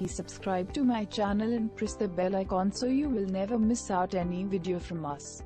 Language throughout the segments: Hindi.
Please subscribe to my channel and press the bell icon so you will never miss out any video from us.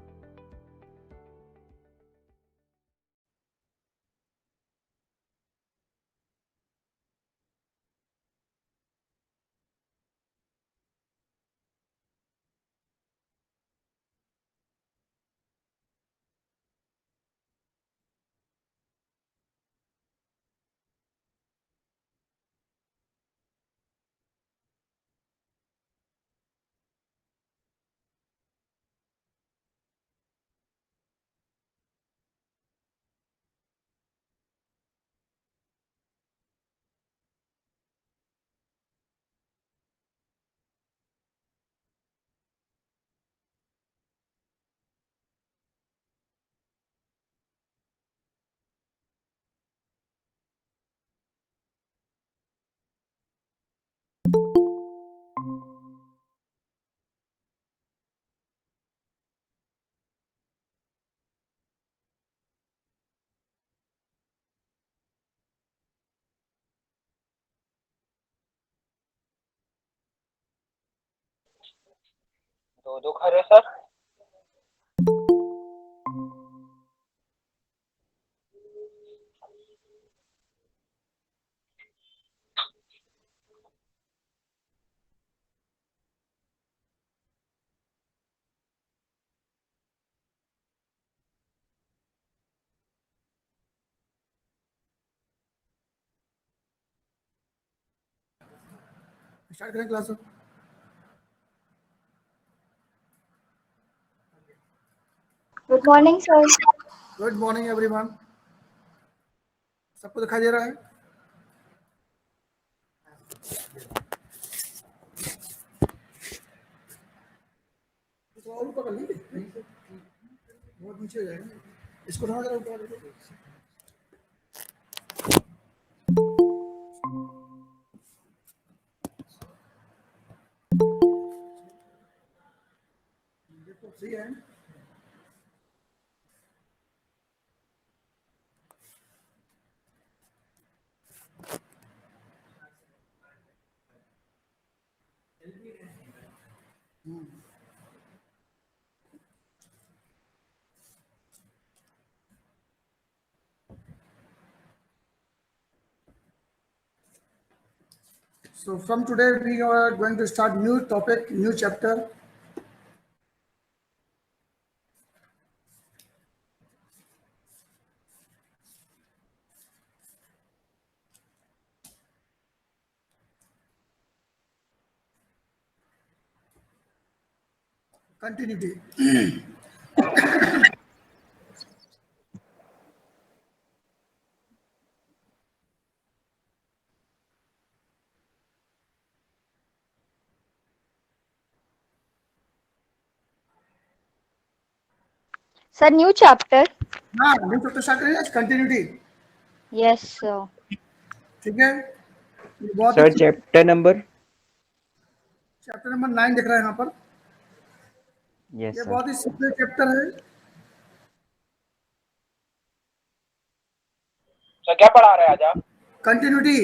दो खरे सर। स्टार्ट करें class. Good morning sir. Good morning everyone. सबको दिखाई दे रहा है? तो और ऊपर कर लेंगे, बहुत नीचे हो जाएगा। इसको थोड़ा जरा ऊपर कर लो। देखो सही है। So from today we are going to start new topic, new chapter. Continuity. Sir new chapter. हाँ, न्यू चैप्टर स्टार्ट करें आज, कंटिन्यूटी। Yes sir. ठीक है, ये बहुत सर चैप्टर नंबर 9 दिख रहा है यहाँ पर। यस ये सर। बहुत ही सिंपल चैप्टर है। सर क्या पढ़ा रहे हैं आज आप? Continuity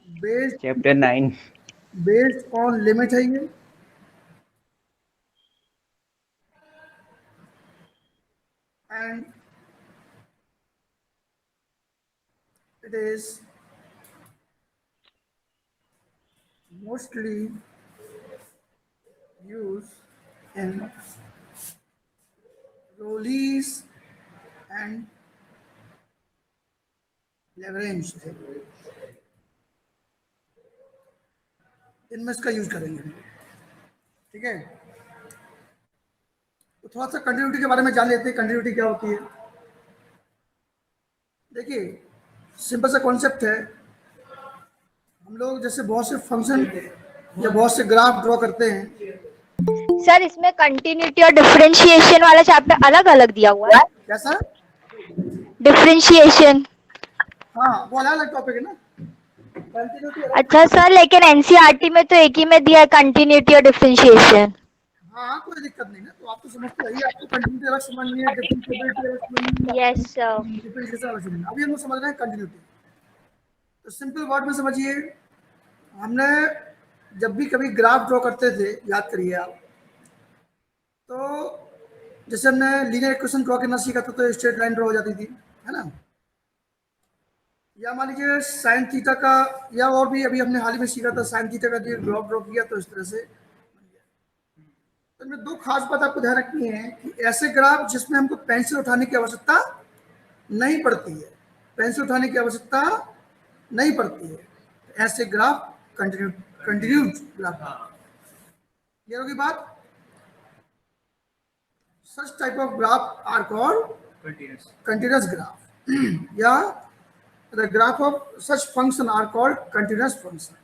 based chapter 9। Based on limit है ये। And it is mostly used in Rolle's and Lagrange। इनमें इसका यूज करेंगे। ठीक है, तो थोड़ा सा कंटिन्यूटी के बारे में जान लेते हैं। कंटिन्यूटी क्या होती है? देखिए, सिंपल सा कॉन्सेप्ट है। हम लोग जैसे बहुत से फंक्शन या बहुत से ग्राफ ड्रॉ करते हैं। सर इसमें कंटिन्यूटी और डिफरेंशिएशन वाला चैप्टर अलग अलग दिया हुआ है। कैसा? डिफरेंशिएशन। हाँ, वो अलग अलग टॉपिक है ना। कंटिन्यूटी अच्छा सर, लेकिन एनसीईआरटी में तो एक ही में दिया है कंटिन्यूटी और डिफरेंशिएशन। हाँ, कोई दिक्कत नहीं ना। तो आप तो समझते रहिए, आपको कंटिन्यूटी अलग समझनी है, डिफरेंशिएबिलिटी अलग समझनी है। Yes sir. डिफरेंशिएशन अलग समझनी है। अभी हम लोग समझ रहे हैं कंटिन्यूटी। तो सिंपल वर्ड में समझिए, हमने जब भी कभी ग्राफ ड्रॉ करते थे, याद करिए आप, तो जैसे हमने लीनियर इक्वेशन ड्रॉ करना सीखा था तो स्ट्रेट लाइन ड्रॉ हो जाती थी, है ना। या मान लीजिए साइन थीटा का, या और भी अभी हमने हाल ही में सीखा था साइन थीटा का जो ग्राफ ड्रॉ किया तो इस तरह से। तो इनमें दो खास बात आपको ध्यान रखनी है कि ऐसे ग्राफ जिसमें हमको पेंसिल उठाने की आवश्यकता नहीं पड़ती है, पेंसिल उठाने की आवश्यकता नहीं पड़ती है, ऐसे ग्राफ कंटिन्यूड ग्राफ, क्लियर होगी बात। Such type of graph are called continuous graph या the graph of such function are called continuous function.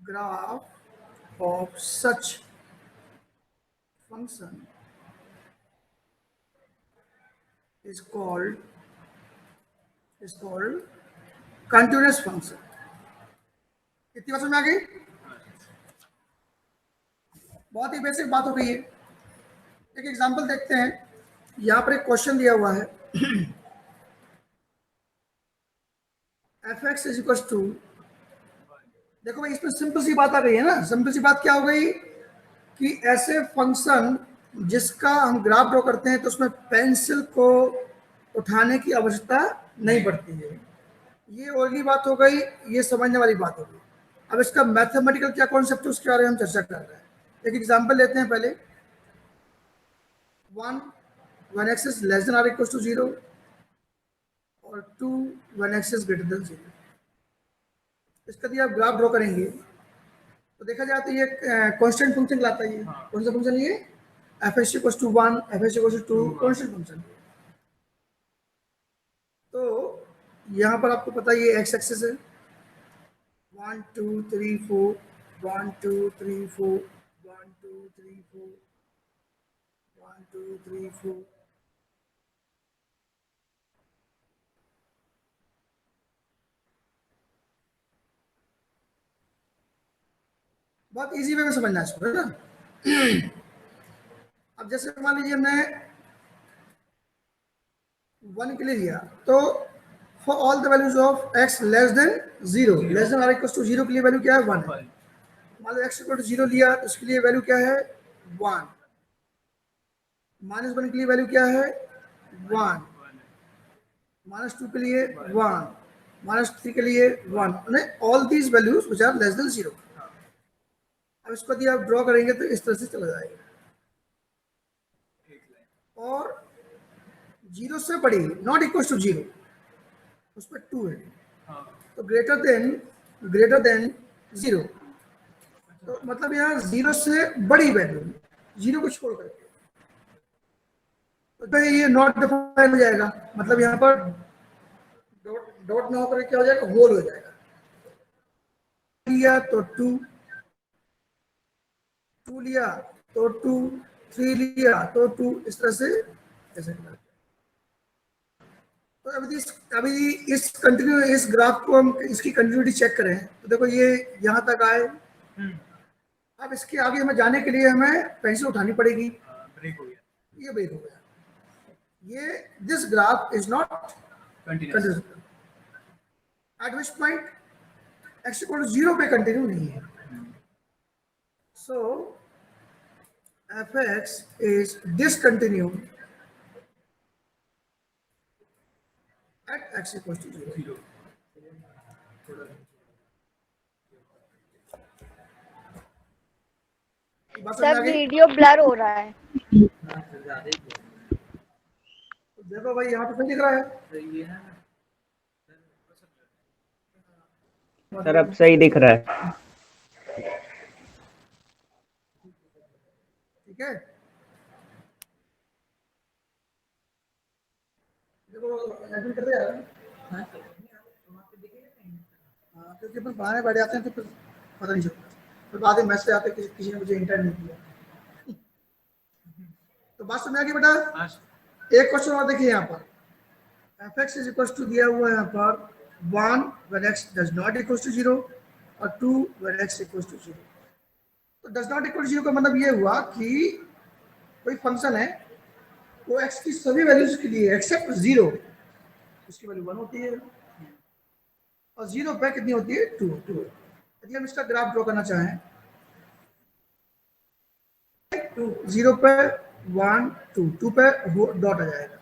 Graph of such function is called continuous function. कितनी बात समझ में आ गई? बहुत ही बेसिक बात हो गई है। एक एग्जांपल देखते हैं, यहाँ पर एक क्वेश्चन दिया हुआ है fx इज इक्वल टू, देखो भाई इसमें सिंपल सी बात आ गई है ना। सिंपल सी बात क्या हो गई कि ऐसे फंक्शन जिसका हम ग्राफ ड्रॉ करते हैं तो उसमें पेंसिल को उठाने की आवश्यकता नहीं पड़ती है। ये ओरली बात हो गई, ये समझने वाली बात हो गई। अब इसका मैथमेटिकल क्या कॉन्सेप्ट है उसके बारे में हम चर्चा कर रहे हैं। एक एग्जांपल लेते हैं पहले, 1 x less than or equal to 0 और 2 1 x ग्रेटर देन 0। इसका यदि आप ग्राफ ड्रॉ करेंगे तो देखा जाए तो ये कांस्टेंट फंक्शन लाता है। ये कौन सा फंक्शन? ये f(x = 1 f(x = 2) कांस्टेंट फंक्शन। तो यहाँ पर आपको पता है ये x एक्सिस है, 1 2 3 4 1 2 3 4 1 2 3 4 1 2 3 4। बहुत इजी वे में समझना इसको, है ना। अब जैसे मान लीजिए हमने 1 के लिए लिया तो for all the values of x less than 0, less than or equal to 0 के लिए वैल्यू क्या है? 1 है। मान लो x इक्वल टू 0 लिया तो उसके लिए वैल्यू क्या है? 1। -1 के लिए वैल्यू क्या है? 1। -2 के लिए 1, -3 के लिए 1, all these values which are less than 0। अब इसको यदि आप ड्रॉ करेंगे तो इस तरह से चला जाएगा और 0 से बड़ी, नॉट इक्वल टू 0, उस पर 2 है तो ग्रेटर देन 0। तो मतलब यहाँ 0 से बड़ी वैल्यू, 0 को छोड़ करके, तो ये नॉट डिफाइन हो जाएगा। मतलब यहाँ पर डॉट ना होकर क्या हो जाएगा? होल हो जाएगा। लिया तो 2 लिया तो 2, 3 लिया तो 2, इस तरह से ऐसे। तो अभी इस ग्राफ को हम इसकी कंटिन्यूटी चेक करें तो देखो ये यहाँ तक आए। अब इसके आगे हमें जाने के लिए हमें पेंसिल उठानी पड़ेगी। ब्रेक हो गया, ये ब्रेक हो गया। ये this graph is not continuous, at which point x equal to 0 पे कंटिन्यू नहीं है। So fx is discontinued at x equals to 0. Sir video blur हो रहा है। देखो भाई यहाँ पे सही दिख रहा है सर, अब सही दिख रहा है। ठीक है, देखो एडिट कर रहे हैं। हाँ, क्योंकि अपन पढ़ाने बैठ जाते हैं तो फिर पता नहीं चलता, फिर बाद में मैसेज आते हैं किसी ने मुझे इंटर नहीं किया। तो बात समझ आ गई बेटा। एक क्वेश्चन और देखिए यहाँ पर, fx इज इक्वल टू दिया हुआ है यहाँ पर 1 when x does not equal to 0 और 2 when x equals to 0। तो डज नॉट इक्वल टू 0 का मतलब ये हुआ कि कोई फंक्शन है वो x की सभी वैल्यूज के लिए एक्सेप्ट 0 उसकी वैल्यू 1 होती है और 0 पे कितनी होती है 2 2। यदि हम इसका ग्राफ ड्रॉ करना चाहें 0 पे 1 2 2 पे डॉट आ जाएगा।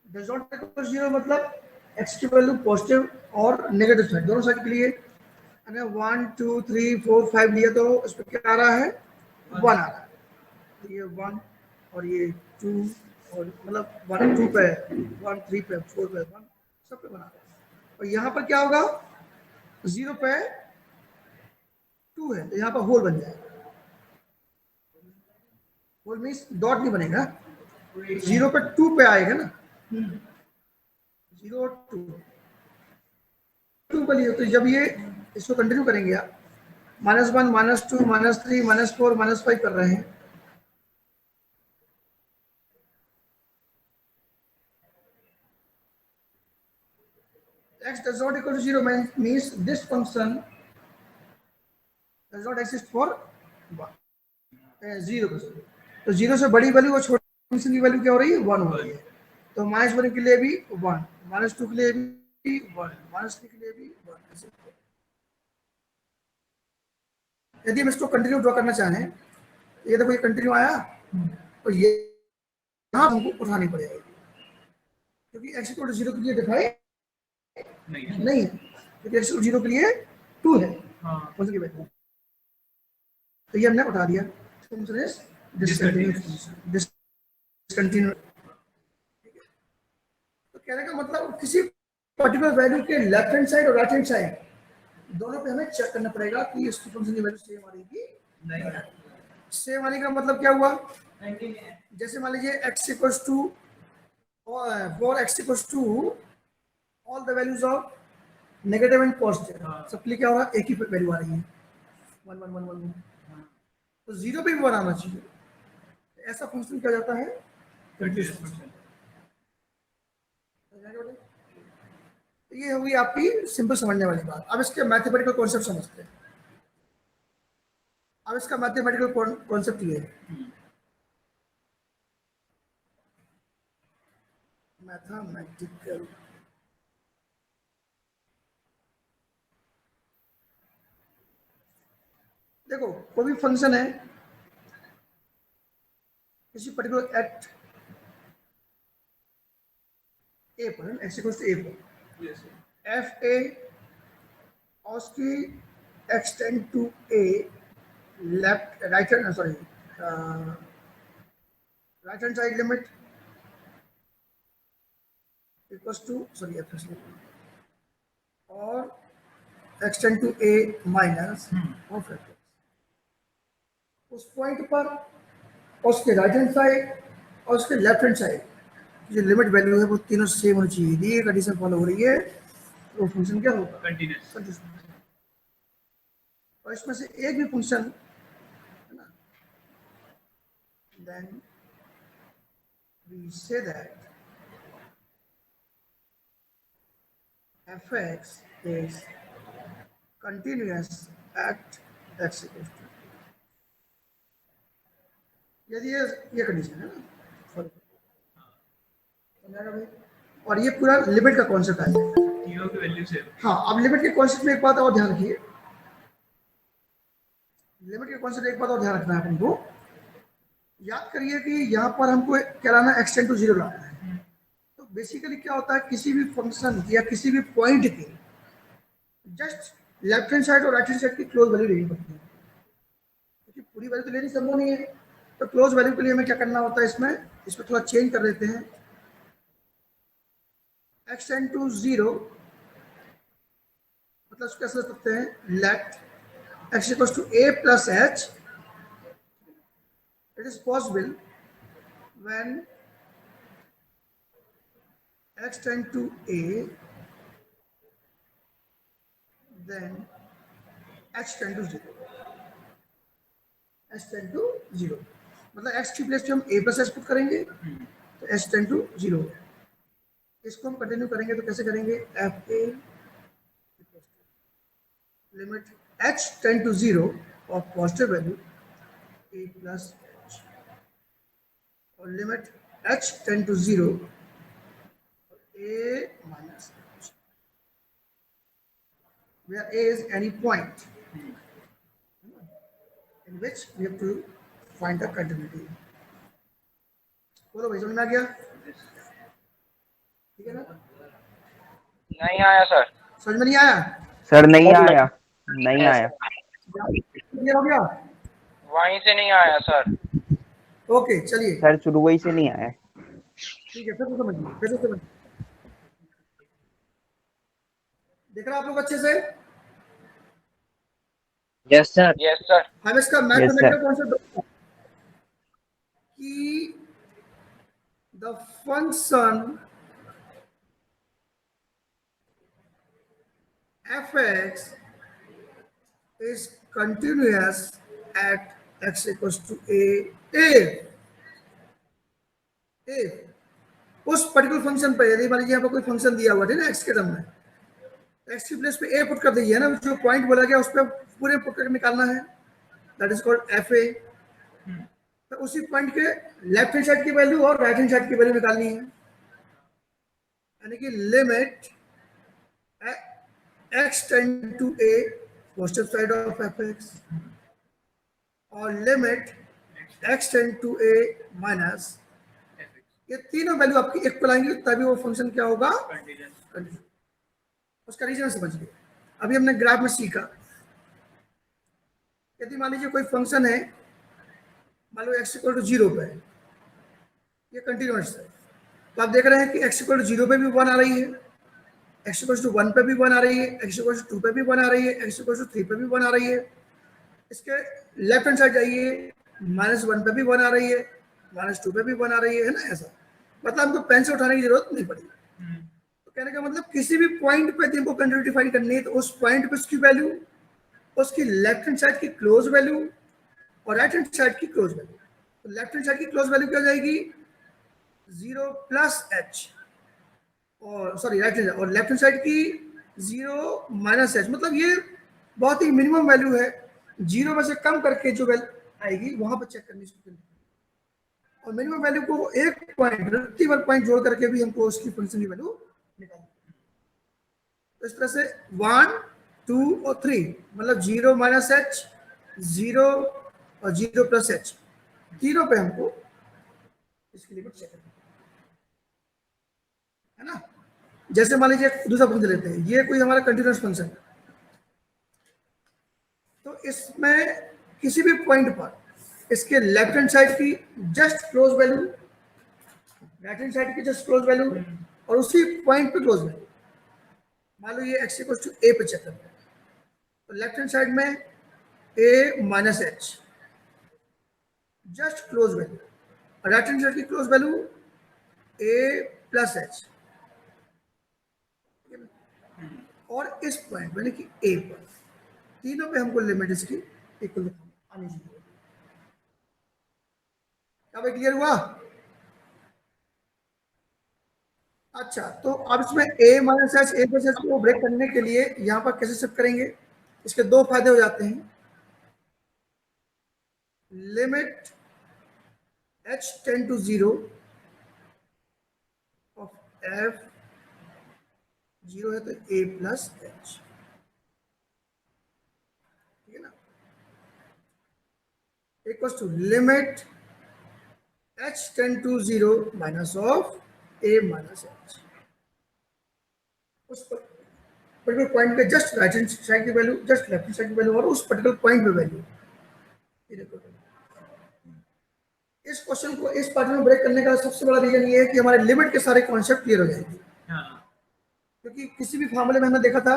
डज नॉट इक्वल 0 मतलब x की वैल्यू पॉजिटिव और नेगेटिव साइड दोनों साइड के लिए। अगर 1 2 3 4 5 लिया तो इस पर क्या आ रहा है 1 आ रहा है। तो ये 1 और ये 2 और मतलब 1 2 पे 1 3 पे 4 पे 1 सब पे बना रहा है। और यहाँ पर क्या होगा 0 पे 2 है तो यहाँ पर होल बन जाएगा। होल मीन्स डॉट नहीं बनेगा 0 पे 2 पे आएगा ना 0 2 2 पे लिए। तो जब ये इसको कंटिन्यू करेंगे आप -1 -2 -3 -4 -5 कर रहे हैं x does not equal to 0 means this function does not exist for 0। तो 0 से बड़ी वैल्यू और छोटी फंक्शन की वैल्यू क्या हो रही है 1 हो रही है। तो -1 के लिए भी 1 -2 के लिए भी 1 -3 के लिए भी 1। यदि हम इसको कंटिन्यू ड्रॉ करना चाहें ये देखो ये कंटिन्यू आया और ये यहाँ हमको उठानी पड़ेगी क्योंकि x इक्वल टू 0 के लिए दिखाई नहीं है क्योंकि x 0 के लिए 2 है फंक्शन की वैल्यू। तो ये हमने उठा दिया फंक्शन इज डिसकंटिन्यू। तो कहने का मतलब किसी पर्टिकुलर वैल्यू के लेफ्ट हैंड साइड और राइट हैंड साइड दोनों पे हमें चेक करना पड़ेगा कि इसकी फंक्शन की वैल्यू सेम आने की नहीं। सेम आने का मतलब क्या हुआ जैसे मान लीजिए x equals to for x equals to all the values of negative and positive सबके लिए क्या हो रहा है एक ही वैल्यू आ रही है 1 1 1 1 1। तो 0 पे भी 1 आना चाहिए। ऐसा फंक्शन क्या जाता है कंटीन्यूअस फंक्शन। ये होगी आपकी सिंपल समझने वाली बात। अब इसके मैथमेटिकल कॉन्सेप्ट समझते हैं। अब इसका मैथमेटिकल कॉन्सेप्ट ये है मैथमेटिकल देखो कोई भी फंक्शन है किसी पर्टिकुलर एट ए पर x इक्वल्स टू ए पर एफ ए और उसकी x tends to a left right hand sorry right hand side limit equals to sorry F और x tends to a minus of F उस पॉइंट पर उसके राइट हैंड साइड और उसके लेफ्ट हैंड साइड जो लिमिट वैल्यू है वो तीनों सेम होनी चाहिए। ये कंडीशन फॉलो हो रही है तो फंक्शन क्या होगा कंटीन्यूअस। और इसमें से एक भी फंक्शन है ना then we say that fx is continuous at x equals to यदि ये कंडीशन है ना और ये पूरा लिमिट का कॉन्सेप्ट है तीनों की वैल्यू सेम। हाँ अब लिमिट के कॉन्सेप्ट में एक बात और ध्यान रखिए लिमिट के कॉन्सेप्ट एक बात और ध्यान रखना है अपन को। याद करिए कि यहाँ पर हमको क्या लाना है एक्सटेंड टू 0 लाना है। तो बेसिकली क्या होता है किसी भी फंक्शन या किसी भी पॉइंट की जस्ट लेफ्ट हैंड साइड और राइट हैंड साइड की क्लोज वैल्यू लेनी पड़ती है क्योंकि पूरी वैल्यू तो लेनी संभव नहीं है। तो क्लोज वैल्यू के लिए हमें क्या करना होता है इसमें थोड़ा चेंज कर देते हैं एक्सटेंड टू 0 मतलब उसको कैसे सकते हैं let x equals to a plus h it is possible when x tend to a then h tend to 0 h tend to 0 मतलब x की प्लेस पे हम a प्लस h पुट करेंगे तो h टेंड टू 0। इसको हम कंटिन्यू करेंगे तो कैसे करेंगे F A limit h tend to 0 of positive value a plus h और limit h tend to 0 a minus h। where A is any point in which we have to find the continuity. बोलो भाई, समझ में आ गया? ठीक है ना? नहीं आया सर। समझ में नहीं आया? सर नहीं आया, नहीं आया। क्लियर हो गया? वहीं से नहीं आया सर। ओके चलिए, सर शुरू से नहीं आया। ठीक है, फिर से समझिए, फिर से समझिए। देख रहे हैं आप लोग अच्छे से? Yes sir. Yes sir. हम इसका Yes, मैथमेटिकल sir. कॉन्सेप्ट कि the function f(x) is continuous at x equals to a if उस पर्टिकुलर फंक्शन पर, यदि मान लीजिए यहाँ पर कोई फंक्शन दिया हुआ है ना x के टर्म में, x की प्लेस पे a पुट कर दीजिए ना, जो पॉइंट बोला गया उस पर पूरे पुट करके निकालना है, दैट इज कॉल्ड fa। तो उसी पॉइंट के लेफ्ट हैंड साइड की वैल्यू और राइट हैंड साइड की वैल्यू निकालनी है, यानी कि limit x tend to a positive side of fx और limit x tend to a minus, ये तीनों वैल्यू आपकी इक्वल आएंगी, तभी वो फंक्शन क्या होगा, कंटीन्यूअस। उसका रीजन समझिए। अभी हमने ग्राफ में सीखा, यदि मान लीजिए कोई फंक्शन है, मान लो x इक्वल टू 0 पे, ये कंटीन्यूअस है, तो आप देख रहे हैं कि x इक्वल टू 0 पे भी 1 आ रही है, x इक्वल टू 1 पे भी 1 आ रही है, x इक्वल टू 2 पे भी 1 आ रही है, x इक्वल टू 3 पे भी 1 आ रही है। इसके लेफ्ट हैंड साइड जाइए, -1 पे भी 1 आ रही है, -2 पे भी 1 आ रही है ना, ऐसा। मतलब हमको पेन से उठाने की जरूरत नहीं पड़ी। तो कहने का मतलब किसी भी पॉइंट पे हमको कंटिन्यूटी फाइंड करनी है, तो उस पॉइंट पे उसकी वैल्यू, उसकी लेफ्ट हैंड साइड की क्लोज वैल्यू और राइट हैंड साइड की क्लोज वैल्यू। तो लेफ्ट हैंड साइड की क्लोज वैल्यू क्या हो जाएगी, 0 प्लस h, और सॉरी राइट हैंड, और लेफ्ट हैंड साइड की 0 माइनस h। मतलब ये बहुत ही मिनिमम वैल्यू है, 0 में से कम करके जो वैल्यू आएगी वहां पर चेक करनी है, और मिनिमम वैल्यू को एक पॉइंट, रिलेटिव पॉइंट जोड़ करके भी हमको उसकी फंक्शन की वैल्यू निकालनी है। तो इस तरह से 1, 2 और 3, मतलब 0 माइनस h, 0 और 0 प्लस h, तीनों पे हमको इसकी लिमिट चेक करनी है ना। जैसे मान लीजिए दूसरा फंक्शन लेते हैं, ये कोई हमारा कंटीन्यूअस फंक्शन है, तो इसमें किसी भी पॉइंट पर इसके लेफ्ट हैंड साइड की just close value, right hand side की जस्ट क्लोज वैल्यू और उसी पॉइंट पे क्लोज वैल्यू, मान लो ये x इक्वल टू a पे चेक करते हैं, तो लेफ्ट हैंड साइड में a minus h just close value, right hand side की close value a plus h, और इस पॉइंट यानी कि a पर, तीनों पे हमको लिमिट इसकी इक्वल आनी चाहिए। क्या भाई क्लियर हुआ? अच्छा, तो अब इसमें a minus h, a plus h को ब्रेक करने के लिए यहाँ पर कैसे शिफ्ट करेंगे, इसके दो फायदे हो जाते हैं। Limit h tend to 0 of f, 0 है तो a प्लस h, ठीक है ना, equals to limit h tend to 0 minus of a minus h। उस पर्टिकुलर पॉइंट पे जस्ट राइट हैंड साइड की value, just left hand side की वैल्यू, और उस पर्टिकुलर पॉइंट पे वैल्यू। इस क्वेश्चन को इस पार्ट में ब्रेक करने का सबसे बड़ा रीजन ये है कि हमारे लिमिट के सारे कॉन्सेप्ट क्लियर हो जाएंगे। क्योंकि किसी भी फॉर्मूले में हमने देखा था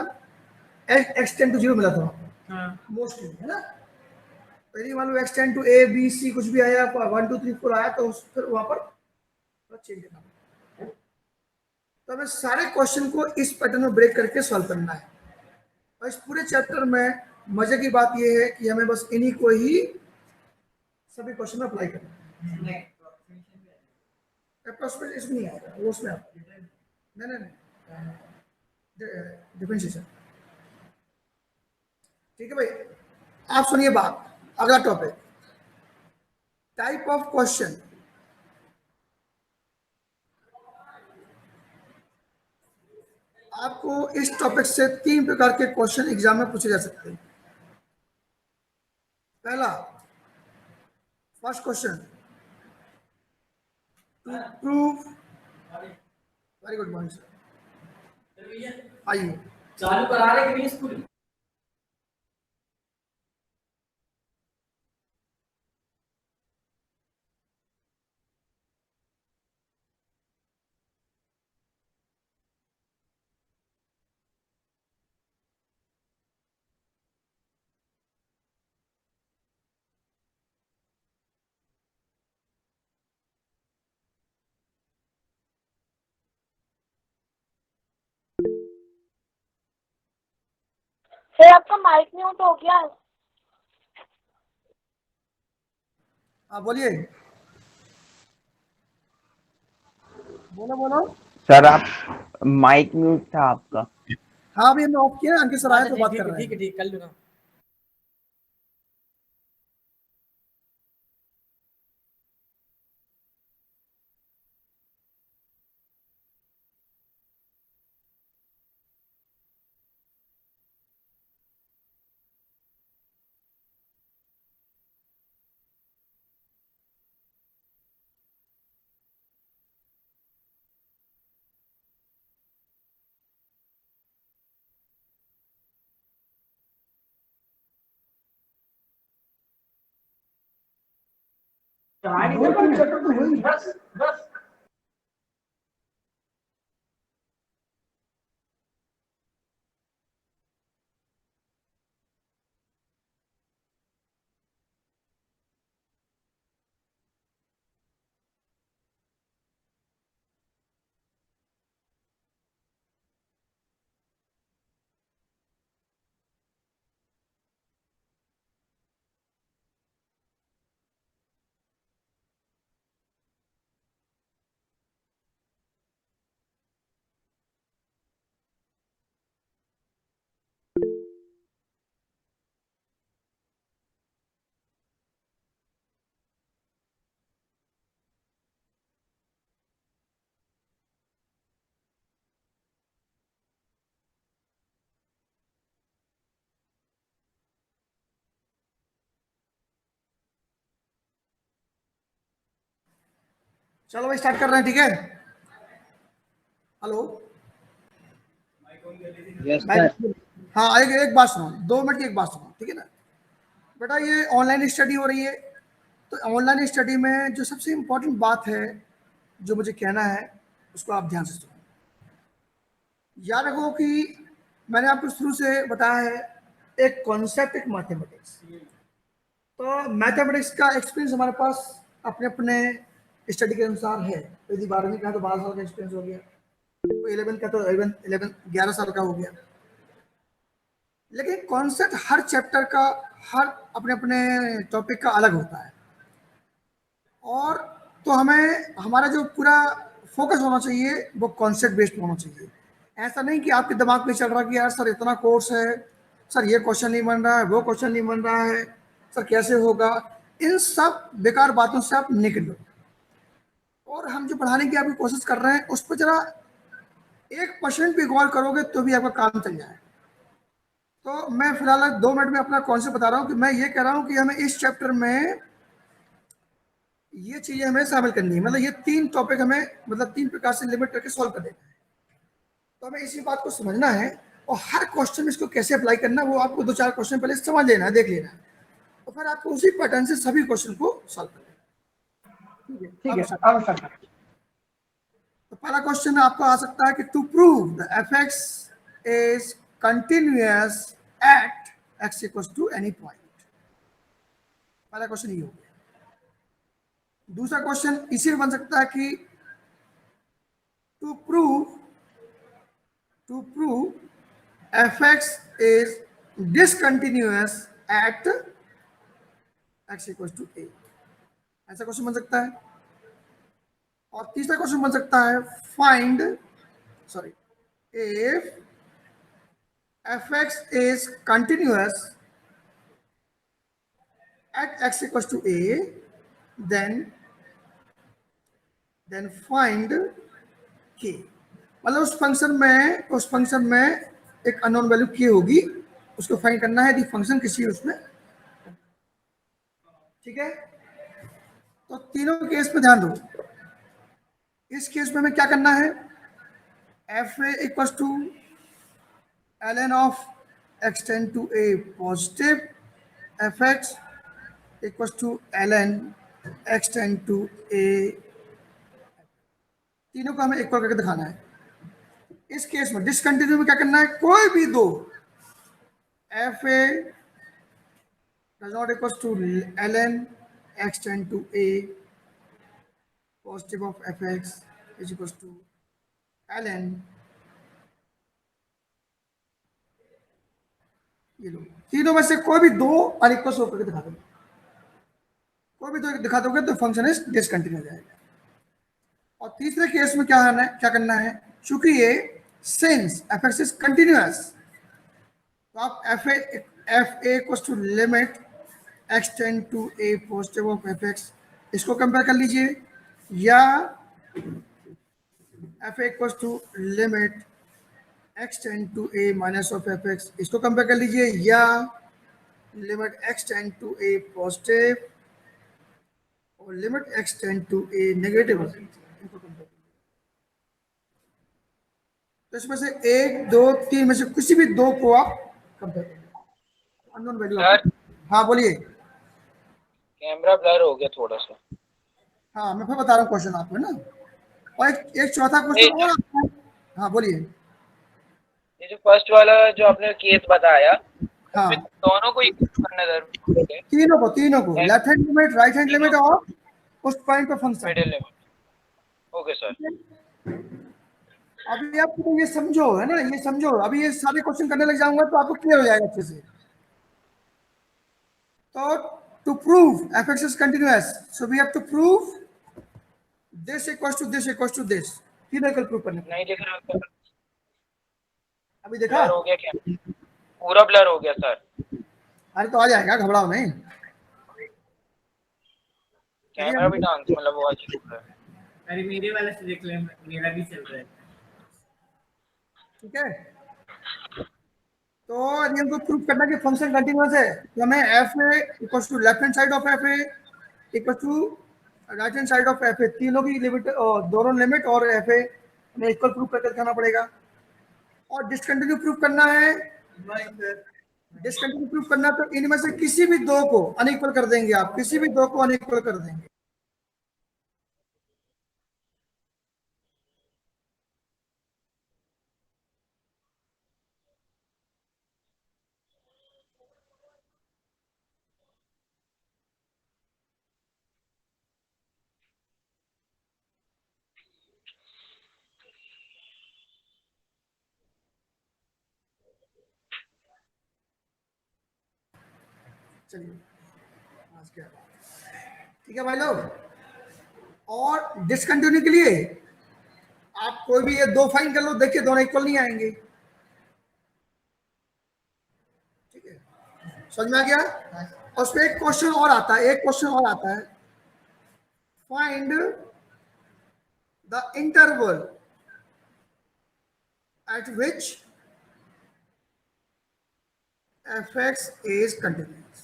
x टेंड टू 0 मिला था मोस्टली, है ना। यदि मान लो x tend to a b c कुछ भी आया, 1 2 3 4 आया, तो फिर वहां पर चेंज करना। तो हमें सारे क्वेश्चन को इस पैटर्न में ब्रेक करके सॉल्व करना है, और इस पूरे चैप्टर में मजे की बात यह है कि हमें बस इन्हीं को ही सभी क्वेश्चन में अप्लाई करना है। अप्रोक्सीमेट इसमें नहीं आएगा, वो उसमें नहीं डिफरेंशिएशन। ठीक है भाई, आप सुनिए बात। अगला टॉपिक, टाइप ऑफ क्वेश्चन। आपको इस टॉपिक से 3 प्रकार के क्वेश्चन एग्जाम में पूछे जा सकते हैं। पहला, first question, to prove, very good morning sir, आइए चालू करा रहे कि नहीं स्कूल? सर आपका माइक म्यूट हो गया। हाँ बोलिए, बोलो बोलो। सर आप माइक म्यूट था आपका। हाँ अभी हमने ऑफ किया, अंकित सर आए तो बात कर रहे ठीक हैं। है ठीक, कर लूँगा। दो तीन चैप्टर तो हुई। बस बस। चलो भाई स्टार्ट कर रहे हैं, ठीक है। Hello, yes sir. हाँ एक बात सुनो, 2 मिनट की एक बात सुनो, ठीक है ना बेटा। ये ऑनलाइन स्टडी हो रही है, तो ऑनलाइन स्टडी में जो सबसे इम्पोर्टेंट बात है जो मुझे कहना है उसको आप ध्यान से सुनो। याद रखो कि मैंने आपको शुरू से बताया है एक कॉन्सेप्ट, एक मैथमेटिक्स। तो मैथमेटिक्स का एक्सपीरियंस हमारे पास अपने अपने स्टडी के अनुसार है। यदि 12वीं का है तो 12 साल का एक्सपीरियंस हो गया, तो 11 का तो 11 साल का हो गया। लेकिन कॉन्सेप्ट हर चैप्टर का, हर अपने अपने टॉपिक का अलग होता है। और तो हमें हमारा जो पूरा फोकस होना चाहिए वो कॉन्सेप्ट बेस्ड होना चाहिए। ऐसा नहीं कि आपके दिमाग में चल रहा कि यार सर इतना कोर्स है, सर ये क्वेश्चन नहीं बन रहा है, वो क्वेश्चन नहीं बन रहा है, सर कैसे होगा। इन सब बेकार बातों से आप निकलो, और हम जो पढ़ाने की आपकी कोशिश कर रहे हैं उस पर जरा 1% भी गौर करोगे तो भी आपका काम चल जाए। तो मैं फिलहाल 2 मिनट में अपना कॉन्सेप्ट बता रहा हूँ कि मैं ये कह रहा हूँ कि हमें इस चैप्टर में ये चीजें हमें शामिल करनी है। मतलब ये 3 टॉपिक हमें, मतलब 3 प्रकार से लिमिट करके सॉल्व कर देना है। तो हमें इसी बात को समझना है, और हर क्वेश्चन में इसको कैसे अप्लाई करना है वो आपको 2-4 क्वेश्चन पहले समझ लेना है, देख लेना है, और फिर आपको उसी पैटर्न से सभी क्वेश्चन को सॉल्व करना है। ठीक है सर, अब सर। तो पहला क्वेश्चन आपको आ सकता है कि to prove the fx is continuous at x equals to any point. पहला क्वेश्चन ये हो गया। दूसरा क्वेश्चन इसी में बन सकता है कि to prove fx is discontinuous at x equals to a। ऐसा क्वेश्चन बन सकता है। और तीसरा क्वेश्चन बन सकता है find, sorry, if fx is continuous at x equals to a, then find k। मतलब उस फंक्शन में एक अननोन वैल्यू की होगी, उसको फाइंड करना है, फंक्शन किसी उसमें, ठीक है। तो तीनों केस पे ध्यान दो। इस केस में हमें क्या करना है, f A equal to ln of x tend to a positive f x equal to ln x tend to a, तीनों को हमें इक्वल करके दिखाना है। इस केस में डिसकंटिन्यू में क्या करना है, कोई भी दो F A does not equal to ln x tend to A positive of fx is equals to ln, ये लो, तीनों में से कोई भी दो अनइक्वल होकर के दिखा दो, कोई भी दो दिखा दोगे तो फंक्शन इज डिसकंटिन्यू हो जाएगा। और तीसरे केस में क्या करना है, चूंकि ये सिंस fx इज कंटिन्यूअस, तो आप f A equal to limit x tend to a positive of fx, इसको कंपेयर कर लीजिए, या f A equal to limit x tend to a minus of fx, इसको कंपेयर कर लीजिए, या limit x tend to a positive और limit x tend to a negative, तो इसमें से एक दो तीन में से किसी भी दो को आप कंपेयर करें, अननोन वैल्यू। हाँ बोलिए। कैमरा ब्लर हो गया थोड़ा सा। हाँ मैं फिर बता रहा हूँ क्वेश्चन आपको, है ना। और एक चौथा क्वेश्चन और आता है। हाँ बोलिए। ये जो फर्स्ट वाला जो आपने केस बताया, हाँ दोनों को इक्वल करना जरूरी है। तीनों को left hand limit, right hand limit और उस पॉइंट पे function. Middle limit. Okay sir. अभी आप ये समझो, है ना, ये समझो। अभी ये सारे क्वेश्चन करने लग जाऊंगा तो आपको क्लियर हो जाएगा अच्छे से। तो to prove fx is continuous, so we have to prove this equals to this equals to this, तीनों को प्रूव करने। नहीं दिख रहा, अभी देखा, ब्लर हो गया क्या, पूरा ब्लर हो गया सर। अरे तो आ जाएगा, घबराओ नहीं। कैमरा भी डांस मतलब वो अजीब है। अरे मेरे वाले से देख ले, मेरा भी चल रहा है। ठीक है, तो हमको प्रूव करना कि फंक्शन कंटिन्यूअस है, तो हमें F A equal to left hand side of F A equal to right hand side of F A, तीनों की लिमिट, दोनों लिमिट और एफ ए हमें इक्वल प्रूव करके दिखाना पड़ेगा। और डिसकंटिन्यू प्रूव करना है, डिसकंटिन्यू प्रूव करना तो इनमें से किसी भी दो को अनइक्वल कर देंगे, आप किसी भी दो को अनइक्वल कर देंगे। चलिए आज क्या, ठीक है भाई लोग। और डिसकंटिन्यू के लिए आप कोई भी ये दो फाइन कर लो, देखिए दोनों इक्वल नहीं आएंगे। ठीक है, समझ में आ गया। और उसमें एक क्वेश्चन और आता है, find the interval eight which fx is continuous।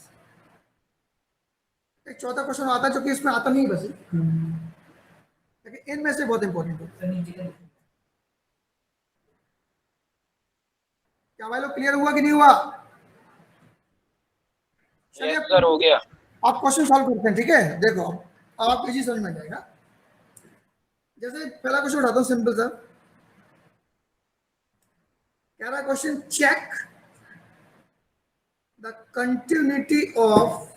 एक चौथा क्वेश्चन आता है जो कि इसमें आता नहीं बस, लेकिन इनमें से बहुत इंपॉर्टेंट है। क्या भाई लोग क्लियर हुआ कि नहीं हुआ? यस सर हो गया। आप क्वेश्चन सॉल्व करते हैं, ठीक है। देखो आप इजी समझ में आ जाएगा। जैसे पहला क्वेश्चन उठाता हूँ, सिंपल सा कह रहा है question, check the continuity of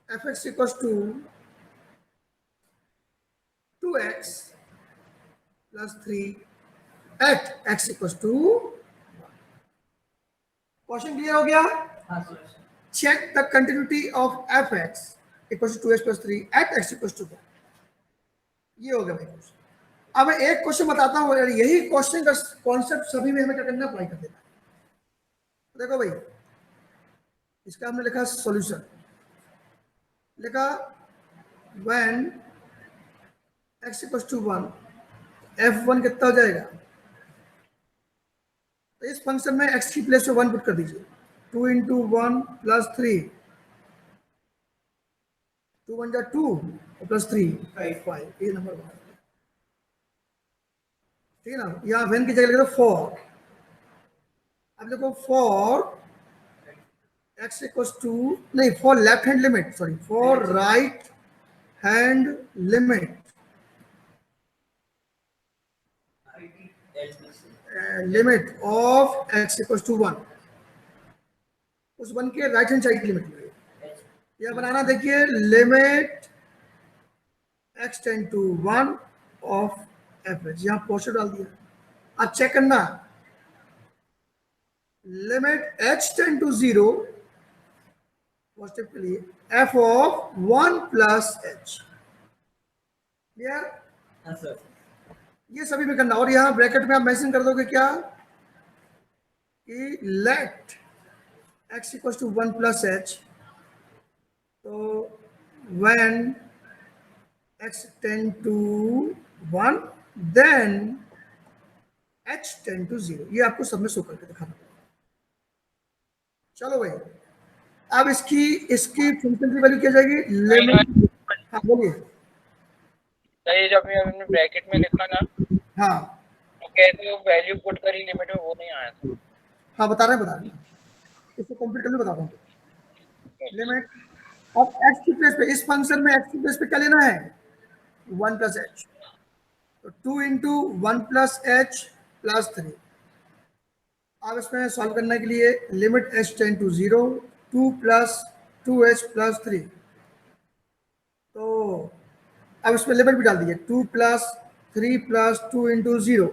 fx equals to 2x plus 3 at x equals to, question clear हो गया? Check the continuity of fx equals to 2x plus 3 at x equals to 4। ये हो गया भाई क्वेश्चन। अब मैं एक क्वेश्चन बताता हूँ, यही क्वेश्चन का कॉन्सेप्ट सभी में हमें क्या करना, अप्लाई कर देना। देखो भाई, इसका हमने लिखा सॉल्यूशन, लिखा when x equals to 1, f1 कितना हो जाएगा तो इस फंक्शन में x की प्लेस पे 1 पुट कर दीजिए, 2 इंटू 1 प्लस 3, 2 1 जा 2 प्लस 3 5, ये नंबर बना, ठीक है ना। यहाँ वेन की जगह लिख दो 4। अब देखो फॉर x इक्वल्स टू, नहीं, for left hand limit, sorry, for right hand limit limit of x equals to 1, उस 1 के राइट हैंड साइड की लिमिट यह बनाना। देखिए limit x tend to 1 of f(h), यहाँ पॉजिटिव डाल दिया। अब चेक करना, limit h tend to 0 positive के लिए f of 1 plus h, clear? हाँ सर। ये सभी में करना। और यहां ब्रैकेट में आप मेंशन कर दोगे क्या कि let x equals to 1 plus h, तो when x tend to 1 then h tend to 0। ये आपको सब में शो करके दिखाना पड़ेगा। चलो भाई, अब इसकी फंक्शन की वैल्यू क्या जाएगी, लिमिट, हाँ बोलिए। ये जब हमने ब्रैकेट में लिखा ना, हाँ तो कैसे वो वैल्यू पुट करी लिमिट में, वो नहीं आया था। हाँ बता रहे हैं, इसको कंप्लीट करके बताता हूँ। लिमिट अब x की प्लेस पे, इस फंक्शन में x की प्लेस पे क्या लेना है, 1 प्लस h, तो 2 इंटू 1 प्लस h प्लस 3। अब इसमें सॉल्व करने के लिए limit h tend to 0, 2 plus 2h plus 3, तो अब इसमें लिमिट भी डाल दीजिए, 2 plus 3 plus 2 into 0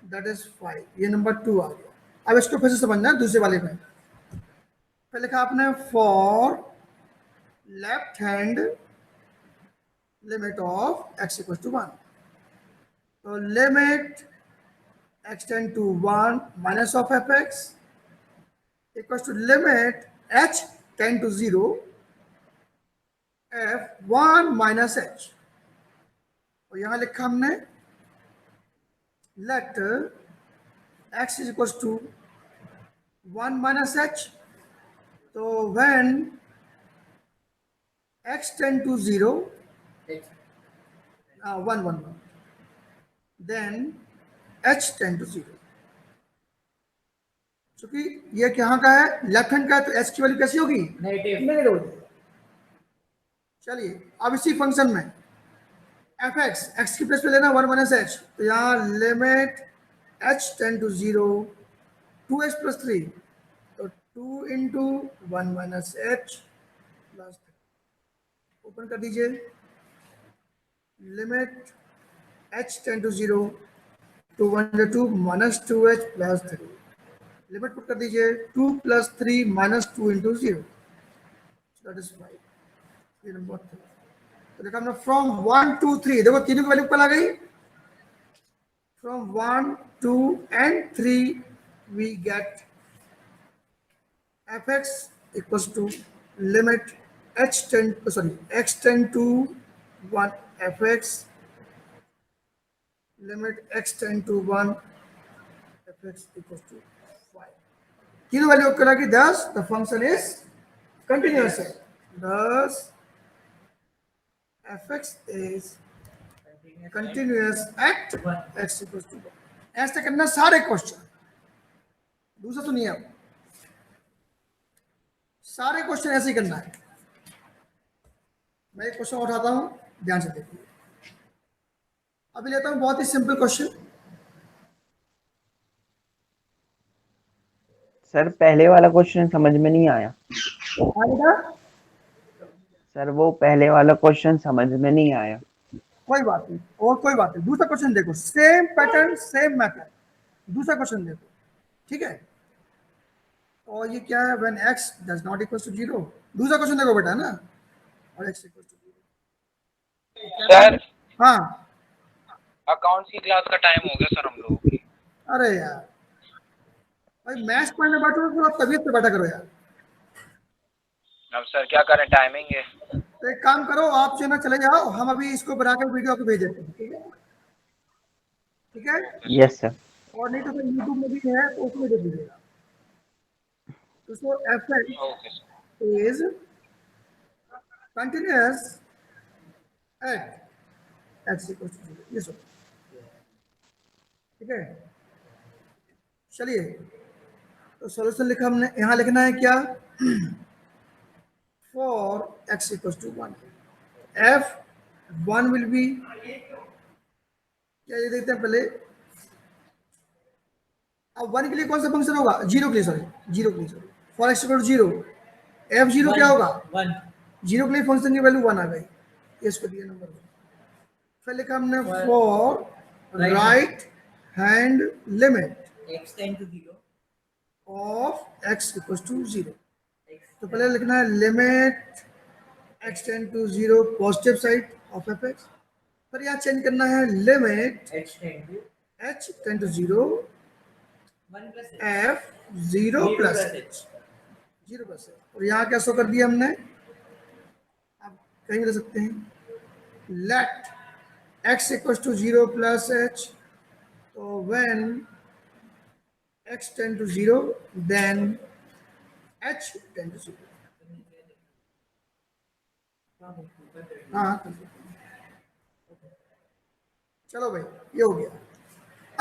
that is 5, ये नंबर 2 आ गया। अब इसको फिर से समझना है, दूसरे वाले में फिर लिखा आपने for left hand limit of x equal to 1, तो limit x tend to 1 minus of f(x) equal to limit h tend to 0 f(1 minus h), और यहां लिखा हमने let x is equal to 1 minus h, तो when x tend to 0 1 1 then h tend to 0। क्योंकि ये यहाँ का है, लेफ्ट हैंड का है, तो h की वैल्यू कैसी होगी, नेगेटिव होगी। चलिए अब इसी फंक्शन में f(x) x की प्लेस पे लेना 1 माइनस h, तो यहाँ limit h tend to 0 2h plus 3, तो 2 into 1 minus h plus 3, open कर दीजिए, limit h tend to 0 2 1 2 minus 2h plus 3, limit put कर दीजिए 2 plus 3 minus 2 into 0 that is 5, ये नंबर 3। तो देखा हमने फ्रॉम 1 2 3, देखो तीनों की वैल्यू कल आ गई, from 1 2 and 3 we get f(x) equals to limit x tend to 1 f(x) limit x tend to 1 f(x) equals to 5। तीनों वैल्यू करा कि thus the function is continuous है, thus f(x) is continuous at x equals to 1। ऐसे करना सारे क्वेश्चन, दूसरा तो नहीं है, सारे क्वेश्चन ऐसे ही करना है। मैं एक क्वेश्चन उठाता हूं, ध्यान से देखिए। अभी लेता हूं बहुत ही सिंपल क्वेश्चन। सर पहले वाला क्वेश्चन समझ में नहीं आया। आएगा? सर वो पहले वाला क्वेश्चन समझ में नहीं आया। कोई बात नहीं, और कोई बात नहीं, दूसरा क्वेश्चन देखो, सेम पैटर्न सेम मेथड, दूसरा क्वेश्चन देखो, ठीक है। और ये क्या है, when x does not equal to 0, दूसरा क्वेश्चन देखो बेटा ना, और x इक्वल टू 0। सर हाँ अकाउंट्स की क्लास का टाइम हो गया सर हम लोगों की। अरे यार भाई, मैथ्स पढ़ने बैठो तो आप तबीयत पे बैठा करो यार। अब सर क्या करें, टाइमिंग है। तो एक काम करो, आप जो ना चले जाओ, हम अभी इसको बनाकर वीडियो आपको भेज देते हैं, ठीक है? ठीक है, यस सर। और नहीं तो फिर यूट्यूब में भी है तो उसमें देख लीजिएगा। तो so f okay sir. Is continuous at x equal to 0, ये सब ठीक है। चलिए, तो सॉल्यूशन लिखा हमने, यहाँ लिखना है क्या, for X equal to 1 F 1 will be क्या, ये देखते हैं पहले। अब 1 के लिए कौन सा फंक्शन होगा, 0 के लिए, sorry for X equal to 0 F 0 क्या होगा, 1 0 के लिए फंक्शन की वैल्यू 1 आ गई, ये इसको दिया नंबर 1। फिर लिखा हमने for right hand limit x tend to 0 of X equal to 0। तो पहले लिखना है limit x tend to 0 positive side of F X. फिर यहाँ चेंज करना है limit h tend to H tend to 0 1 plus F 0 plus H, 0 plus H. और यहाँ क्या शो कर दिया हमने, आप कहीं भी ले सकते हैं, let x equal to 0 plus h. तो when x tend to 0 then h tend to 0। हाँ, चलो भाई ये हो गया।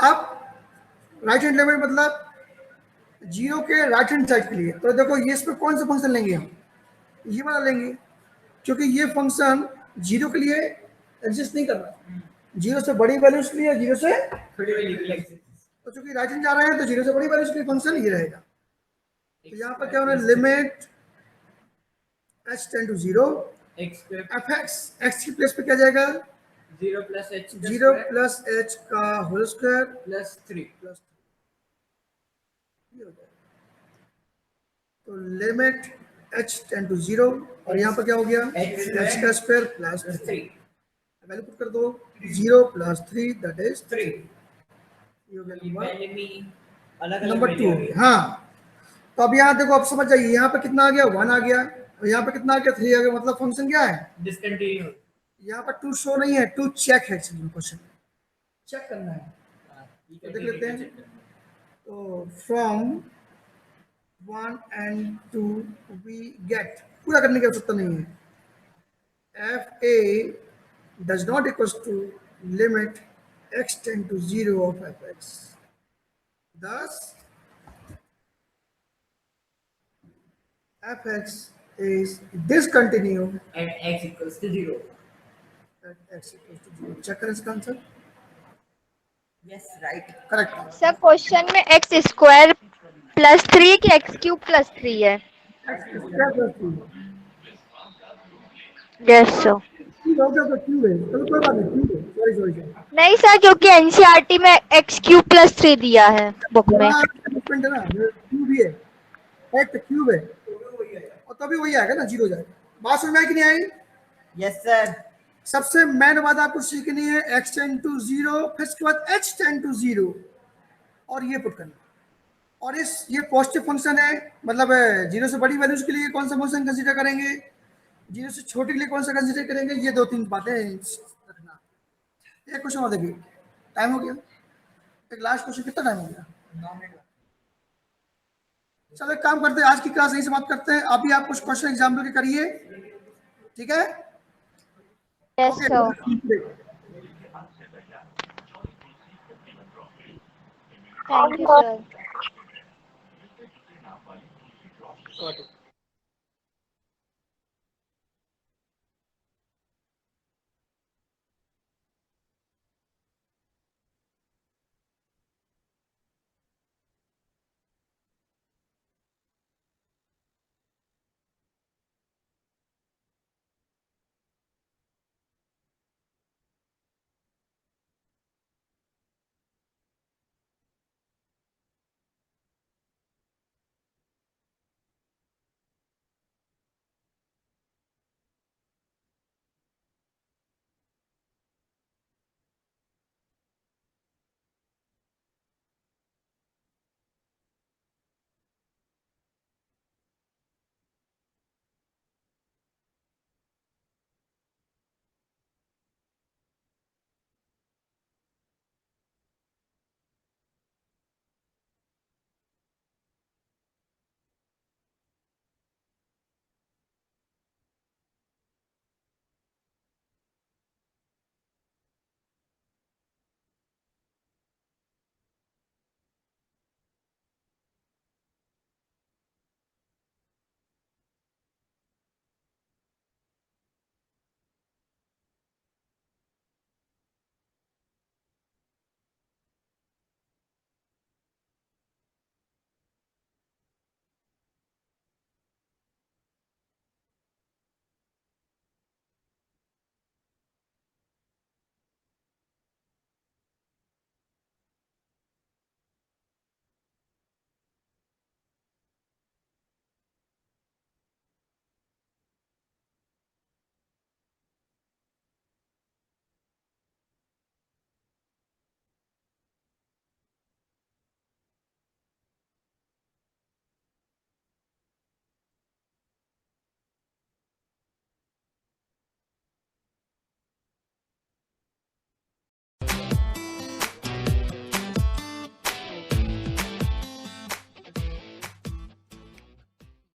अब राइट हैंड लिमिट मतलब 0 के राइट हैंड साइड के लिए, तो देखो ये इस पे कौन सा फंक्शन लेंगे हम, ये वाला लेंगे, क्योंकि ये फंक्शन 0 के लिए एग्जिस्ट नहीं कर रहा, 0 से बड़ी वैल्यूज के लिए, 0 से थोड़ी वैल्यू तो चूंकि राइट हैंड जा रहे हैं तो 0 से बड़ी वैल्यूज के लिए फंक्शन ये रहेगा। तो यहाँ पर क्या होना है, limit h tend to 0 x square f x, x की प्लेस पे क्या जाएगा, 0 प्लस h 0 प्लस एच का होल स्क्वायर प्लस 3 प्लस, ये हो जाएगा। तो लिमिट h टेंड टू 0 और यहाँ पर क्या हो गया, h का स्क्वायर प्लस 3, वैल्यू पुट कर दो, 0 प्लस 3 दैट इज 3, ये हो गया नंबर 2। हाँ, तो अब यहाँ देखो, आप समझ जाइए, यहाँ पे कितना आ गया, 1 आ गया, और यहाँ पे कितना आ गया, 3 आ गया, मतलब फंक्शन क्या है, डिसकंटिन्यू। यहाँ पर 2 शो नहीं है, 2 चेक है, क्वेश्चन चेक करना है, तो देख लेते हैं। तो फ्रॉम 1 and 2 वी गेट, पूरा करने की आवश्यकता नहीं है, f A does not equal to limit x tend to 0 of F x, thus fx is discontinued at x equals to 0. at x equals to 0। Check करें इसका answer, Yes, right. Correct. Sir question में एक्स स्क्वायर प्लस 3 कि एक्स क्यूब प्लस 3 है? Yes sir. नहीं सर, क्योंकि एनसीईआरटी में एक्स क्यूब प्लस 3 दिया है बुक में। क्यूब ही है, क्यूब है, और तभी वही आएगा ना, 0 जाएगा। बात समझ में आई कि नहीं आई? Yes, sir. सबसे मेन बात आपको सीखनी है, x टेंड टू 0, फिर उसके बाद h टेंड टू 0, और ये पुट करना। और ये पॉजिटिव फंक्शन है, मतलब 0 से बड़ी वैल्यूज के लिए कौन सा फंक्शन कंसीडर करेंगे, 0 से छोटे के लिए कौन सा कंसीडर करेंगे, ये 2-3 बातें रखना। एक क्वेश्चन और देखिए, टाइम हो गया, एक लास्ट क्वेश्चन, कितना टाइम हो गया, 9 मिनट। चलो एक काम करते हैं, आज की क्लास यही समाप्त करते हैं। अभी आप कुछ क्वेश्चन एग्जाम्पल के करिए, ठीक है? Yes sir. Thank you sir.